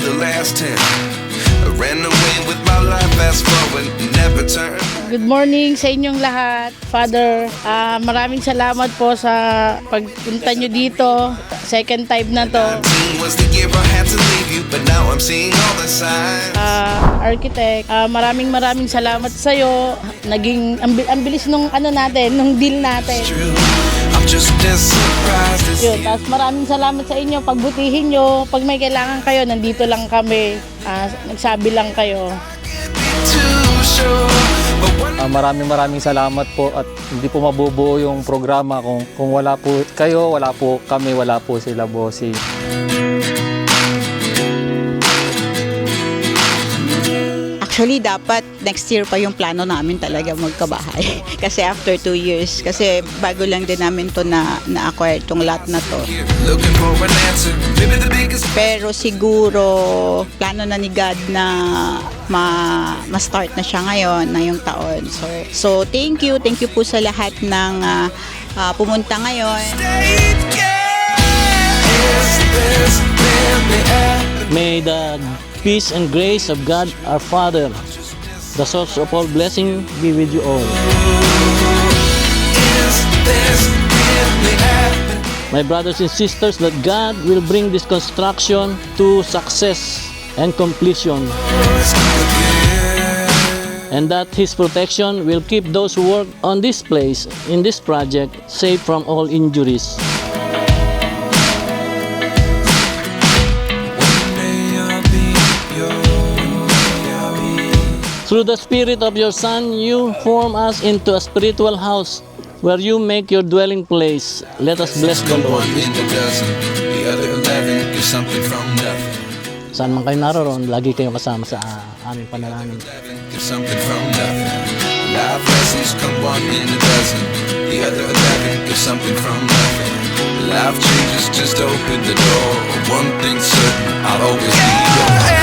the last 10. I ran away with my life, fast forward, never turn. Good morning sa inyong lahat. Father, maraming salamat po sa pagpunta nyo dito. Second time na to. 19 was the year I had to leave you, but now I'm seeing all the signs. Architect, maraming salamat sa iyo. Naging ang bilis nung nung deal natin. True, I'm just as surprised as Yun, you. tapos maraming salamat sa inyo. Pagbutihin nyo. Pag may kailangan kayo, nandito lang kami. Nagsabi lang kayo. Too sure, but when Maraming salamat po at hindi po mabubuo yung programa kung wala po kayo, wala po kami, wala po sila bossy. Actually, dapat next year pa yung plano namin talaga magkabahay. Kasi after 2 years, kasi bago lang din namin to na-acquire tong lot na to. you're looking for an answer, maybe the biggest. Pero siguro, plano na ni God na ma-start na siya ngayon, na yung taon. So thank you po sa lahat ng pumunta ngayon. Is this really happening? May the peace and grace of God our Father, the source of all blessing, be with you all. Is this really happening? My brothers and sisters, that God will bring this construction to success and completion, and that His protection will keep those who work on this place, in this project, safe from all injuries. Through the Spirit of your Son, you form us into a spiritual house where you make your dwelling place. Let us bless the Lord. One in a dozen, the other 11 give something from nothing. Saan man kayo naroon, lagi kayong kasama sa aming panalangin. 11 give something from nothing. Life lessons come one in a dozen, the other 11 give something from nothing. Life changes, just open the door. One thing's certain, I'll always be yours.